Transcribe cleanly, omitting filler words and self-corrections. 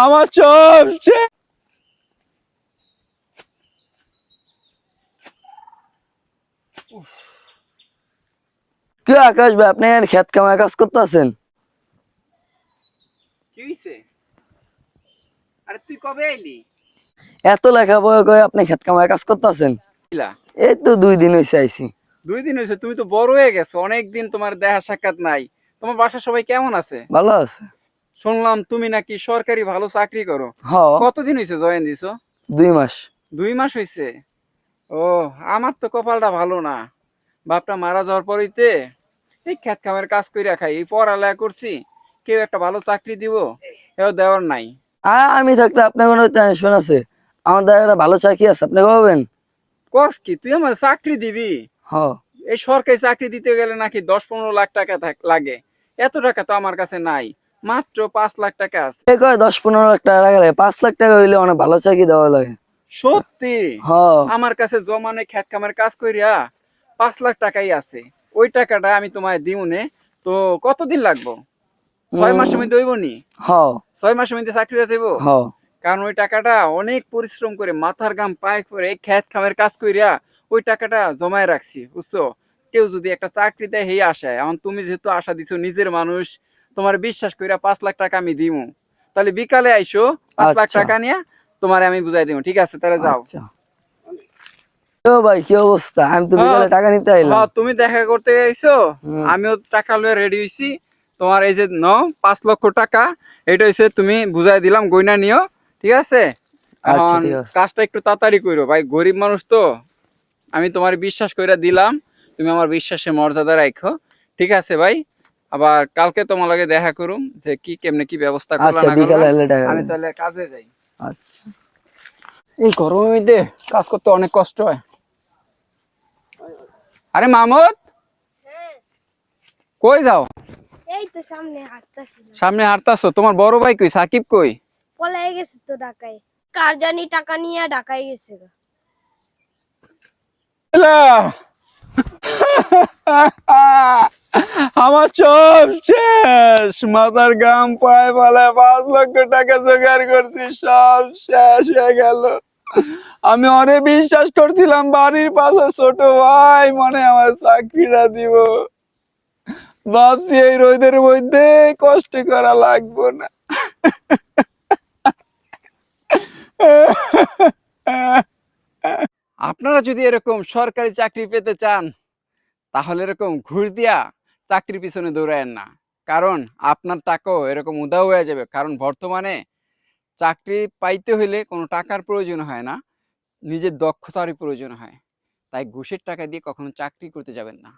আমার সব কি আকাশ ভাই, আপনি ক্ষেত কামায় কাজ করতেছেন? কি হইছে? আরে তুই কবে আইলি? এত লেখাপড়া করে আপনি ক্ষেত কামায় কাজ করতেছেন? ইলা, এই তো 2 দিন হয়েছে আইছি। 2 দিন হয়েছে, তুমি তো বড় হয়ে গেছো, অনেকদিন তোমার দেখা সাক্ষাৎ নাই। তোমার বাসার সবাই কেমন আছে? ভালো আছে। শুনলাম তুমি নাকি সরকারি ভালো চাকরি করো। হ, কতদিন হয়েছে জয়েন দিছো? 2 মাস। 2 মাস হয়েছে? ও, আমার তো কপালটা ভালো না। বাপটা মারা যাওয়ার পরেইতে এই খেত খামারের কাজ কইরা খাই, এই পড়ালেখা করছি, কেউ একটা ভালো চাকরি দিব এও দেওয়ার নাই। আমি থাকতে আপনার কোনো টেনশন আছে? আমার দ্বারা একটা ভালো চাকরি আছে, আপনি পাবেন। কস কি তুই আমার চাকরি দিবি? হ, এই সরকারি চাকরি দিতে গেলে নাকি 10-15 লাখ টাকা লাগে। এত টাকা তো আমার কাছে নাই, মাত্র 5 লাখ টাকা আছে। এ কয় 10-15 লাখ টাকা লাগে, 5 লাখ টাকা হইলে অনেক ভালো চাকরি দেওয়া লাগে। সত্যি? হ, আমার কাছে জমানে খেত খামার কাজ কইরা 5 লাখ টাকাই আছে। ওই টাকাটা আমি তোমায় দিউনে। তো কতদিন লাগবো? 6 মাসের মধ্যে হইব নি? হ, 6 মাসের মধ্যে চাকরি হয়ে যাইব? হ। কারণ ওই টাকাটা অনেক পরিশ্রম করে মাথার ঘাম পায়ে করে খেত খামের কাজ কইরা ওই টাকাটা জমায় রাখছি, বুঝছো? কেউ যদি একটা চাকরি দেয় সেই আশায়, এখন তুমি যেহেতু আশা দিছো, নিজের মানুষ, তোমার বিশ্বাস কইরা 5 লাখ টাকা আমি দিমু। তাহলে বিকালে আইসো, 5 লাখ আচ্ছা, টাকা নিয়ে তোমার আমি বুঝাই দিব, ঠিক আছে? তাহলে যাও। আচ্ছা। ও ভাই, কি অবস্থা? আমি তো হ্যাঁ, বিকালে টাকা নিতে আইলাম। হ্যাঁ, তুমি দেখা করতে আইছো, হুম। আমিও টাকা লয়ে রেডি হইছি। তোমার এই যে 5 লক্ষ টাকা, এটা হইছে, তুমি বুঝাই দিলাম, গয়না নিও, ঠিক আছে? আচ্ছা, এখন ঠিক আছে। কাজটা একটু তাড়াতাড়ি করো ভাই, গরিব মানুষ তো। আমি তোমার বিশ্বাস কইরা দিলাম, তুমি আমার বিশ্বাসে মর্যাদা রাখো, ঠিক আছে ভাই? আবার কালকে তোমার লগে দেখা করুম যে কি কেমনে কি ব্যবস্থা করলা আচ্ছা, না করলা। বিকালে এলে টাকা আমি দেন। তাহলে কাজে যাই। আচ্ছা। এই গরমের মধ্যে কাজ করতে অনেক কষ্ট হয়। আরে মাহমুদ, কই যাও? এই তো সামনে হাঁটতাছিলাম। সামনে হাঁটতাছো? তোমার বড় ভাই কই, সাকিব কই? পলাই গেছে তো ঢাকায়। কার জানি টাকা নিয়ে ঢাকায় গেছে গা। এলা! আমার সব শেষ, মাথার গাম পায়ে ফেলে 5 লক্ষ টাকা জোগাড় করছি, সব শেষ হয়ে গেল। আমি অনেক বিশ্বাস করছিলাম বাড়ির পাশে ছোট ভাই মনে আমার চাকরিটা দিব, ভাবছি এই রোদের মধ্যে কষ্ট করা লাগবো না। আপনারা যদি এরকম সরকারি চাকরি পেতে চান, তাহলে এরকম ঘুষ দিয়া চাকরির পিছনে দৌড়ায়েন না। কারণ আপনার টাকাও এরকম উধাও হয়ে যাবে। কারণ বর্তমানে চাকরি পাইতে হইলে কোনো টাকার প্রয়োজন হয় না, নিজের দক্ষতারই প্রয়োজন হয়। তাই ঘুষের টাকা দিয়ে কখনো চাকরি করতে যাবেন না।